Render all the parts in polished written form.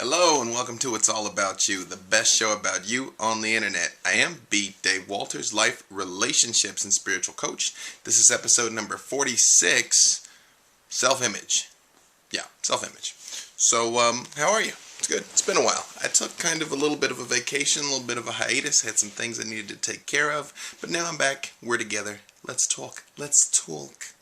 Hello and welcome to It's All About You, the best show about you on the internet. I am B. Dave Walters, life, relationships, and spiritual coach. This is episode number 46, self-image. Yeah, self-image. So, how are you? It's good. It's been a while. I took kind of a little bit of a vacation, a little bit of a hiatus, had some things I needed to take care of, but now I'm back. We're together. Let's talk. Let's talk.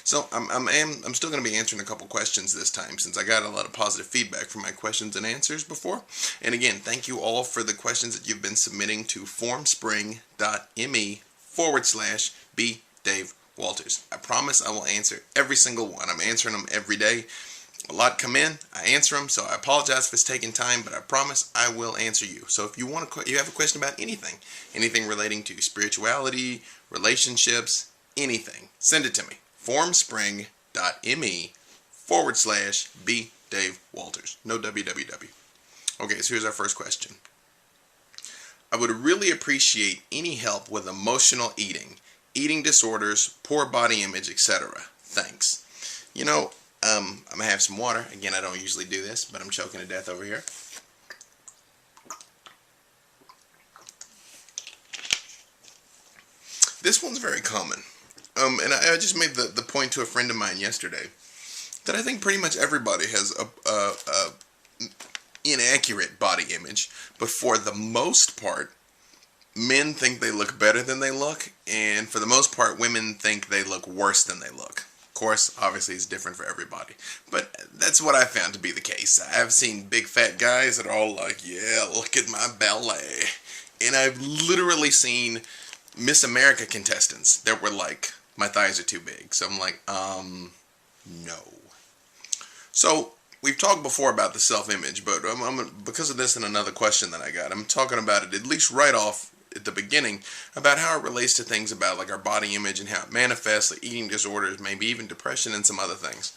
So I'm still going to be answering a couple questions this time since I got a lot of positive feedback from my questions and answers before. And again, thank you all for the questions that you've been submitting to formspring.me/B Dave Walters. I promise I will answer every single one. I'm answering them every day. A lot come in, I answer them, so I apologize if it's taking time, but I promise I will answer you. So if you have a question about anything relating to spirituality, relationships, anything, send it to me. formspring.me/B Dave Walters. No www. Okay, so here's our first question. I would really appreciate any help with emotional eating disorders, poor body image, etc. Thanks. I'm going to have some water. Again, I don't usually do this, but I'm choking to death over here. This one's very common. And I just made the point to a friend of mine yesterday that I think pretty much everybody has a inaccurate body image, but for the most part, men think they look better than they look, and for the most part, women think they look worse than they look. Of course, obviously, it's different for everybody, but that's what I found to be the case. I've seen big fat guys that are all like, yeah, look at my ballet, and I've literally seen Miss America contestants that were like, my thighs are too big. So I'm like, no. So we've talked before about the self-image, but because of this and another question that I got, I'm talking about it at least right off at the beginning about how it relates to things about like our body image and how it manifests, like eating disorders, maybe even depression and some other things.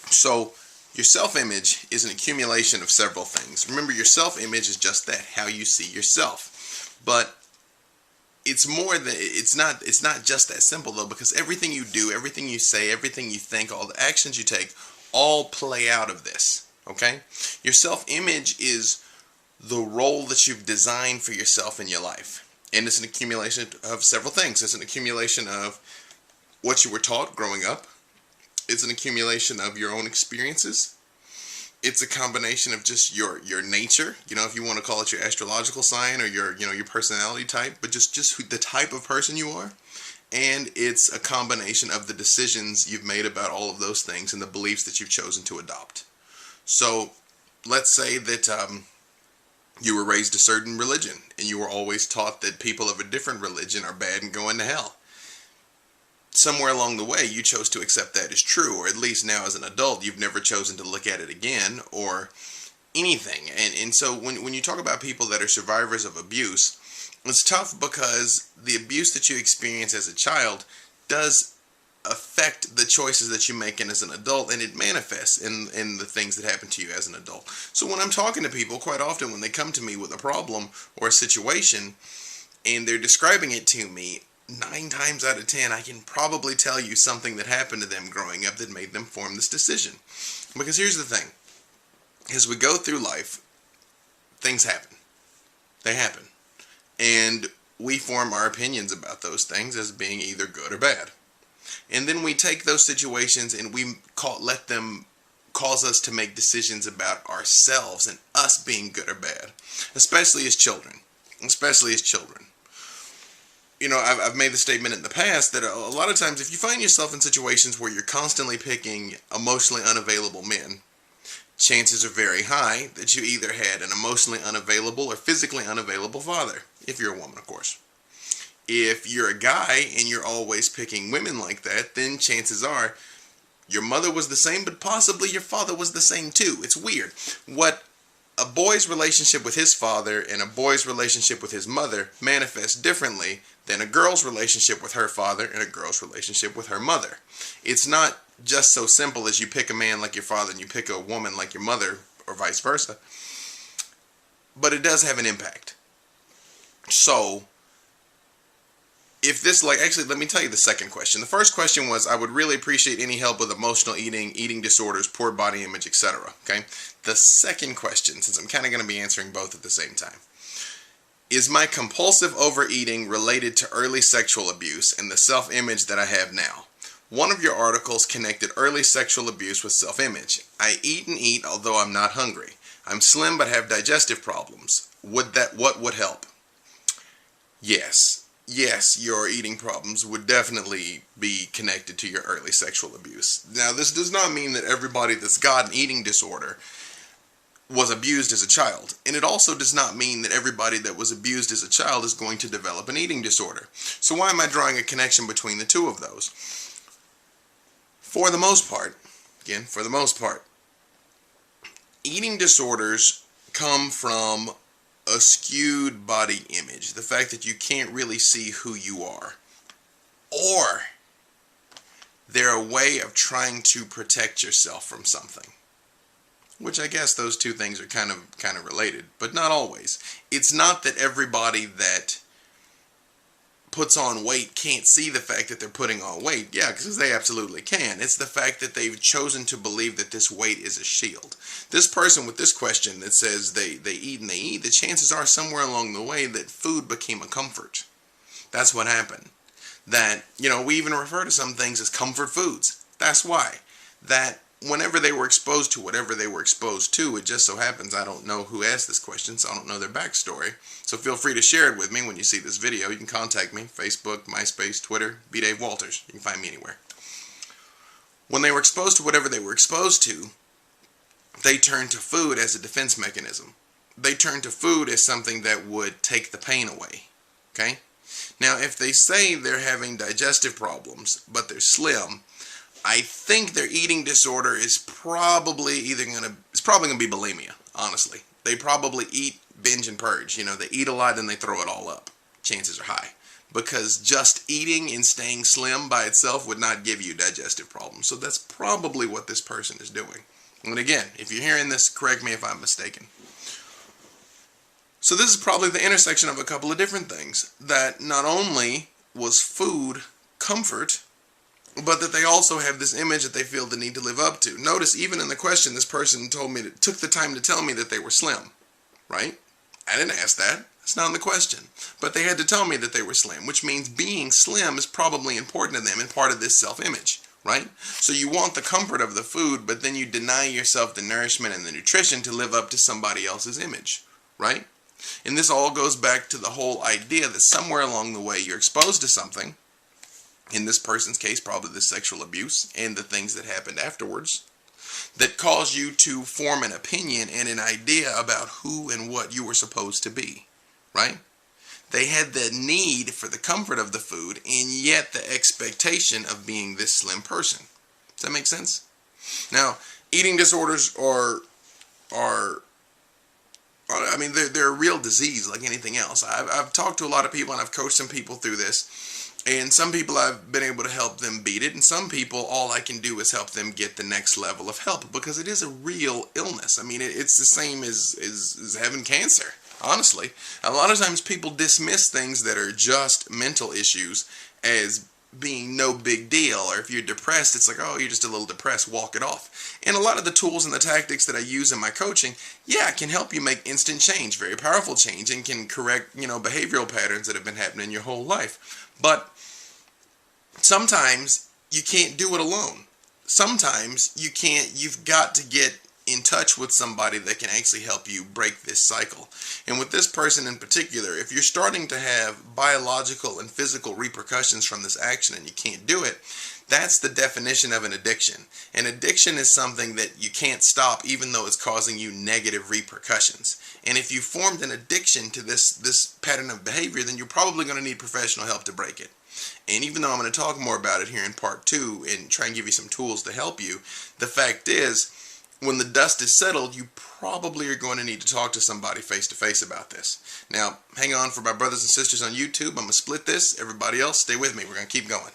So your self-image is an accumulation of several things. Remember, your self-image is just that, how you see yourself. But it's more than it's not just that simple though, because everything you do, everything you say, everything you think, all the actions you take all play out of this. Okay? Your self-image is the role that you've designed for yourself in your life. And it's an accumulation of several things. It's an accumulation of what you were taught growing up. It's an accumulation of your own experiences. It's a combination of just your nature, if you want to call it your astrological sign or your personality type, but just the type of person you are. And it's a combination of the decisions you've made about all of those things and the beliefs that you've chosen to adopt. So let's say that you were raised a certain religion and you were always taught that people of a different religion are bad and going to hell. Somewhere along the way, you chose to accept that as true, or at least now as an adult, you've never chosen to look at it again, or anything. And so when you talk about people that are survivors of abuse, it's tough because the abuse that you experience as a child does affect the choices that you make as an adult, and it manifests in the things that happen to you as an adult. So when I'm talking to people, quite often when they come to me with a problem or a situation, and they're describing it to me, 9 times out of 10, I can probably tell you something that happened to them growing up that made them form this decision. Because here's the thing. As we go through life, things happen. They happen. And we form our opinions about those things as being either good or bad. And then we take those situations and we let them cause us to make decisions about ourselves and us being good or bad. Especially as children. I've made the statement in the past that a lot of times if you find yourself in situations where you're constantly picking emotionally unavailable men, chances are very high that you either had an emotionally unavailable or physically unavailable father, if you're a woman, of course. If you're a guy and you're always picking women like that, then chances are your mother was the same, but possibly your father was the same too. It's weird. What a boy's relationship with his father and a boy's relationship with his mother manifests differently than a girl's relationship with her father and a girl's relationship with her mother. It's not just so simple as you pick a man like your father and you pick a woman like your mother, or vice versa. But it does have an impact. So if this, like, actually, let me tell you the second question. The first question was, I would really appreciate any help with emotional eating, eating disorders, poor body image, etc. Okay. The second question, since I'm kind of going to be answering both at the same time, is my compulsive overeating related to early sexual abuse and the self-image that I have now? One of your articles connected early sexual abuse with self-image. I eat and eat although I'm not hungry. I'm slim but have digestive problems. What would help? Yes. Yes, your eating problems would definitely be connected to your early sexual abuse. Now, this does not mean that everybody that's got an eating disorder was abused as a child. And it also does not mean that everybody that was abused as a child is going to develop an eating disorder. So why am I drawing a connection between the two of those? For the most part, eating disorders come from a skewed body image. The fact that you can't really see who you are. Or they're a way of trying to protect yourself from something. Which I guess those two things are kind of related, but not always. It's not that everybody that puts on weight can't see the fact that they're putting on weight. Yeah, because they absolutely can. It's the fact that they've chosen to believe that this weight is a shield. This person with this question that says they eat and they eat, the chances are somewhere along the way that food became a comfort. That's what happened. That, we even refer to some things as comfort foods. That's why. That whenever they were exposed to whatever they were exposed to, it just so happens, I don't know who asked this question, so I don't know their backstory. So feel free to share it with me when you see this video. You can contact me, Facebook, MySpace, Twitter, B. Dave Walters. You can find me anywhere. When they were exposed to whatever they were exposed to, they turned to food as a defense mechanism. They turned to food as something that would take the pain away. Okay? Now, if they say they're having digestive problems, but they're slim, I think their eating disorder is probably going to be bulimia, honestly. They probably eat, binge, and purge. They eat a lot and they throw it all up. Chances are high. Because just eating and staying slim by itself would not give you digestive problems. So that's probably what this person is doing. And again, if you're hearing this, correct me if I'm mistaken. So this is probably the intersection of a couple of different things. That not only was food comfort, but that they also have this image that they feel the need to live up to. Notice, even in the question, this person took the time to tell me that they were slim, right? I didn't ask that. That's not in the question. But they had to tell me that they were slim, which means being slim is probably important to them and part of this self-image, right? So you want the comfort of the food, but then you deny yourself the nourishment and the nutrition to live up to somebody else's image, right? And this all goes back to the whole idea that somewhere along the way you're exposed to something, in this person's case, probably the sexual abuse and the things that happened afterwards, that cause you to form an opinion and an idea about who and what you were supposed to be, right? They had the need for the comfort of the food and yet the expectation of being this slim person. Does that make sense? Now, eating disorders they're a real disease like anything else. I've talked to a lot of people and I've coached some people through this. And some people I've been able to help them beat it, and some people all I can do is help them get the next level of help, because it is a real illness. I mean, it's the same as having cancer, honestly. A lot of times people dismiss things that are just mental issues as being no big deal, or if you're depressed, it's like, oh, you're just a little depressed, walk it off. And a lot of the tools and the tactics that I use in my coaching, can help you make instant change, very powerful change, and can correct, behavioral patterns that have been happening your whole life. But sometimes you can't do it alone. Sometimes you can't, you've got to get in touch with somebody that can actually help you break this cycle. And with this person in particular, if you're starting to have biological and physical repercussions from this action and you can't do it, that's the definition of an addiction. An addiction is something that you can't stop even though it's causing you negative repercussions. And if you formed an addiction to this pattern of behavior, then you're probably going to need professional help to break it. And even though I'm going to talk more about it here in part 2 and try and give you some tools to help you, the fact is, when the dust is settled, you probably are going to need to talk to somebody face to face about this. Now, hang on for my brothers and sisters on YouTube. I'm going to split this. Everybody else, stay with me. We're going to keep going.